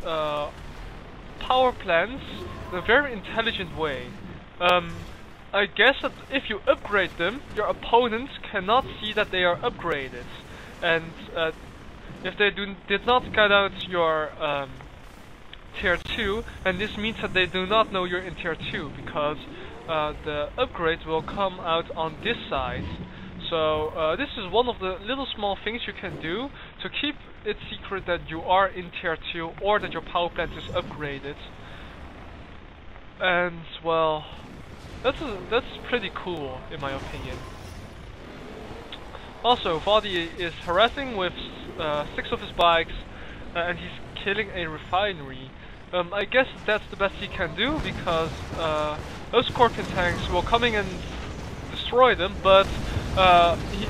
power plants in a very intelligent way. I guess that if you upgrade them, your opponents cannot see that they are upgraded, and if they did not get out your tier 2, and this means that they do not know you're in tier 2, because the upgrade will come out on this side. So this is one of the little small things you can do to keep it secret that you are in tier 2 or that your power plant is upgraded. And well, that's pretty cool in my opinion. Also, Vaadi is harassing with 6 of his bikes, and he's killing a refinery. I guess that's the best he can do, because those Scorpion tanks will coming and destroy them, but he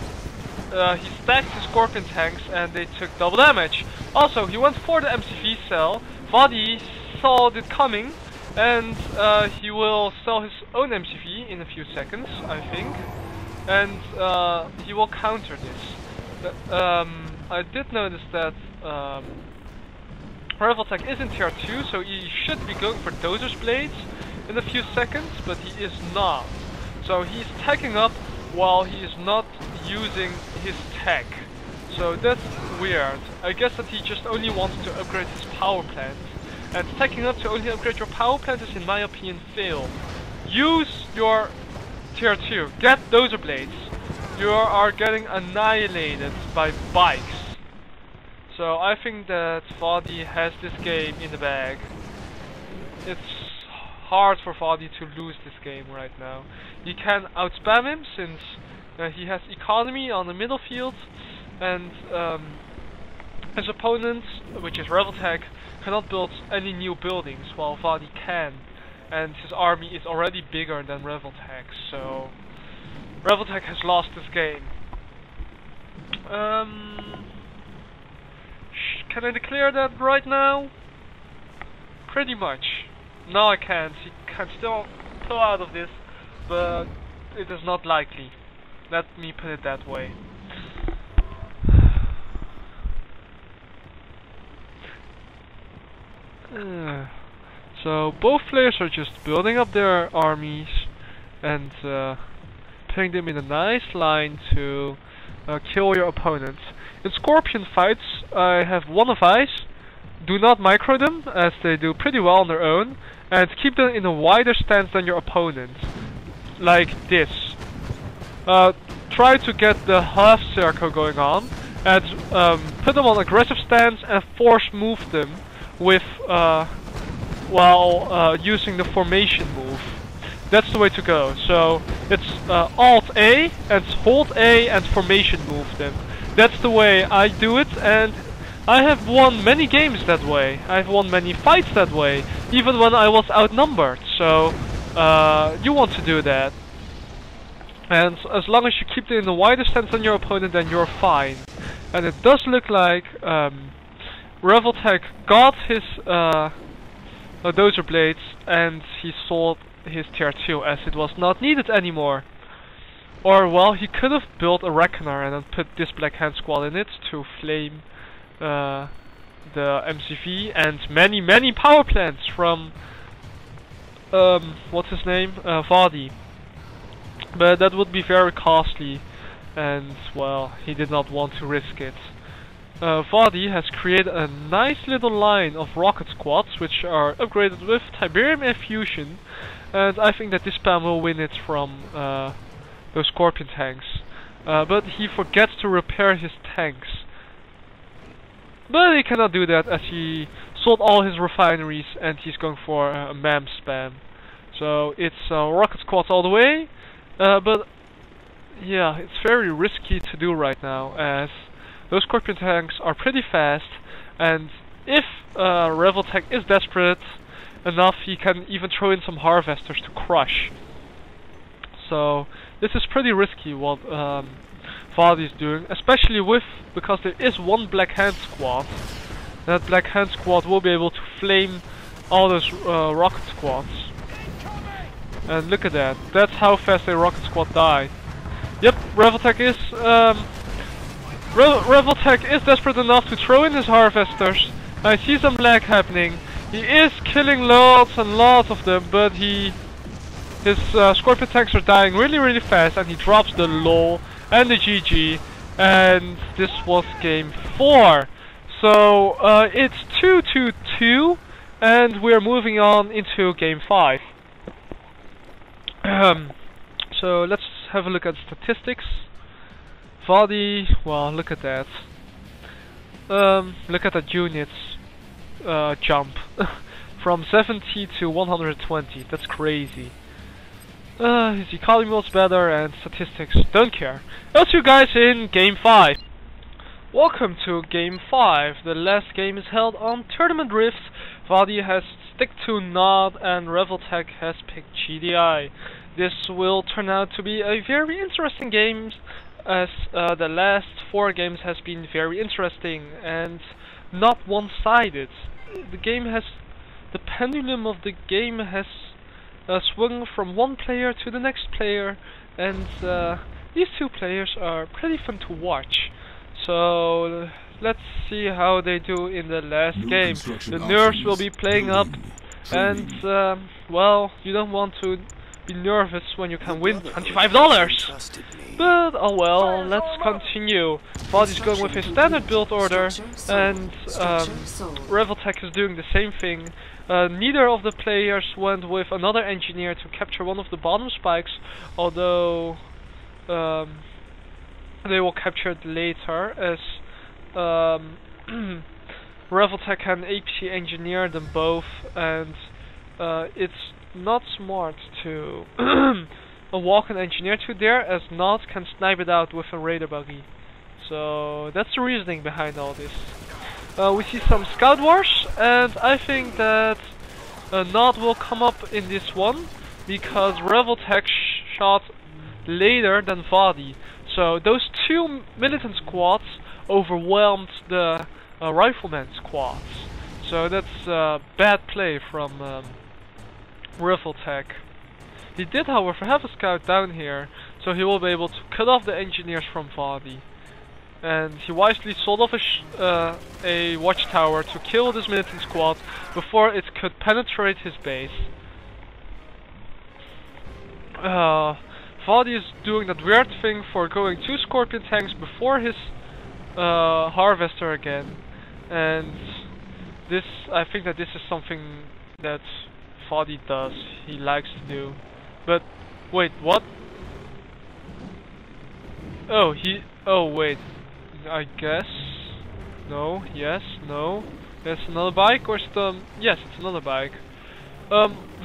stacked his Scorpion tanks and they took double damage. Also, he went for the MCV cell. Vaadi saw it coming, and he will sell his own MCV in a few seconds, I think, and he will counter this. I did notice that Revoltech is in tier 2, so he should be going for Dozer's Blades in a few seconds, but he is not. So he's tagging up while he is not using his tech. So that's weird. I guess that he just only wants to upgrade his power plant. And tagging up to only upgrade your power plant is, in my opinion, fail. Use your tier 2. Get Dozer Blades. You are getting annihilated by bikes. So I think that Vaadi has this game in the bag. It's hard for Vaadi to lose this game right now. You can outspam him since he has economy on the middle field, and his opponent, which is Revoltech, cannot build any new buildings while Vaadi can, and his army is already bigger than Revoltech, so Revoltech has lost this game. Can I declare that right now? Pretty much. No, I can't. He can still pull out of this, but it is not likely. Let me put it that way. So both players are just building up their armies and putting them in a nice line to kill your opponents. In Scorpion fights, I have one advice: do not micro them, as they do pretty well on their own, and keep them in a wider stance than your opponent, like this. Try to get the half circle going on, and put them on aggressive stance and force move them with while using the formation move. That's the way to go. So it's Alt A and Hold A and formation move them. That's the way I do it, and I have won many games that way. I've won many fights that way, even when I was outnumbered. So you want to do that. And as long as you keep it in the wider stance than your opponent, then you're fine. And it does look like Revoltech got his Dozer Blades, and he sold his tier 2 as it was not needed anymore. Or, well, he could have built a Reckoner and then put this Black Hand Squad in it to flame the MCV and many power plants from what's his name? Vaadi. But that would be very costly, and well, he did not want to risk it. Vaadi has created a nice little line of rocket squads which are upgraded with Tiberium Infusion, and I think that this spam will win it from those Scorpion tanks. But he forgets to repair his tanks. But he cannot do that as he sold all his refineries and he's going for a MAM spam. So it's rocket squads all the way, but yeah, it's very risky to do right now as those Scorpion tanks are pretty fast, and if Revoltech is desperate enough, he can even throw in some harvesters to crush. So this is pretty risky what Vaadi is doing, especially because there is one Black Hand Squad. That Black Hand Squad will be able to flame all those rocket squads. And look at that. That's how fast a rocket squad died. Yep, Revoltech is Revoltech is desperate enough to throw in his harvesters I see some lag happening. He is killing lots and lots of them, but his Scorpion tanks are dying really fast, and he drops the LOL and the GG, and this was game 4. So it's 2-2-2, and we're moving on into game 5. So let's have a look at statistics. Vaadi, well, look at that. Look at that units jump from 70 to 120. That's crazy. His economy was better, and statistics don't care. I'll see you guys in game 5. Welcome to game 5. The last game is held on Tournament Rift. Vaadi has stick to Nod, and Revoltech has picked GDI. This will turn out to be a very interesting game, as the last 4 games has been very interesting and not one-sided. The pendulum of the game has swung from one player to the next player, and these 2 players are pretty fun to watch. So let's see how they do in the last game. The nerves will be playing up, and well, you don't want to be nervous when you can win $25. But oh well, let's continue. Vaadi's going with his standard build order, and Revoltech is doing the same thing. Neither of the players went with another engineer to capture one of the bottom spikes, although they will capture it later, as Revoltech and AP engineer them both, and it's not smart to walk an engineer to there, as Nod can snipe it out with a radar buggy. So that's the reasoning behind all this. We see some Scout Wars, and I think that Nod will come up in this one, because Revoltech shot later than Vaadi. So those 2 militant squads overwhelmed the rifleman squads. So that's a bad play from Revoltech. He did, however, have a scout down here, so he will be able to cut off the engineers from Vaadi. And he wisely sold off a watchtower to kill this militant squad before it could penetrate his base. Vaadi is doing that weird thing for going 2 Scorpion tanks before his Harvester again, and this, I think that this is something that Vaadi does, he likes to do. But wait, what? Oh wait, I guess, no, yes, no, there's another bike, or is it, yes, it's another bike.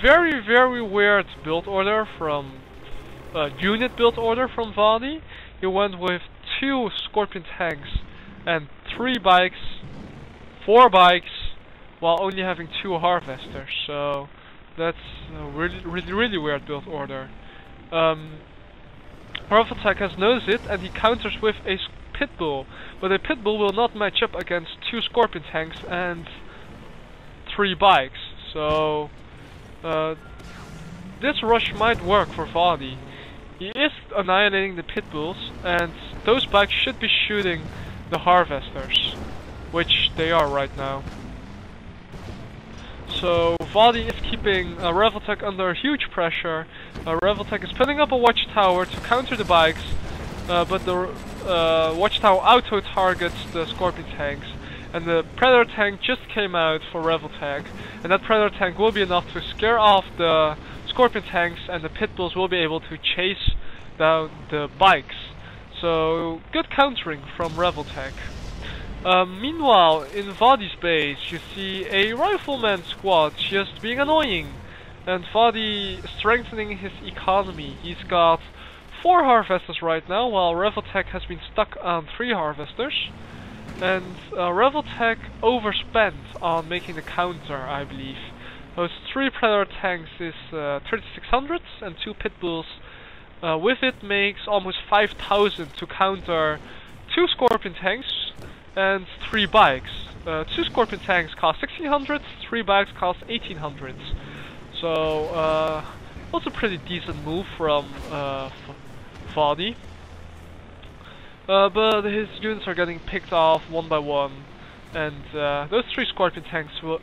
Very weird build order from unit build order from Vaadi. He went with 2 Scorpion tanks and 3 bikes, 4 bikes, while only having 2 Harvesters. So that's a really weird build order. Revoltech has noticed it, and he counters with a Pitbull, but a Pitbull will not match up against 2 Scorpion tanks and 3 bikes. So this rush might work for Vaadi. He is annihilating the Pitbulls, and those bikes should be shooting the Harvesters, which they are right now. So Vaadi is keeping Revoltech under huge pressure. Revoltech is putting up a watchtower to counter the bikes, but the watchtower auto-targets the Scorpion tanks, and the Predator tank just came out for Revoltech, and that Predator tank will be enough to scare off the Scorpion tanks, and the Pitbulls will be able to chase down the bikes. So good countering from Revoltech. Meanwhile, in Vaadi's base, you see a rifleman squad just being annoying, and Vaadi strengthening his economy. He's got 4 Harvesters right now, while Revoltech has been stuck on 3 Harvesters. And Revoltech overspent on making the counter, I believe. Those 3 Predator tanks is 3600, and 2 Pitbulls with it makes almost 5000 to counter 2 Scorpion tanks and 3 bikes. 2 Scorpion tanks cost 1600, 3 bikes cost 1800. So also pretty decent move from Vaadi. But his units are getting picked off one by one. And those 3 Scorpion tanks will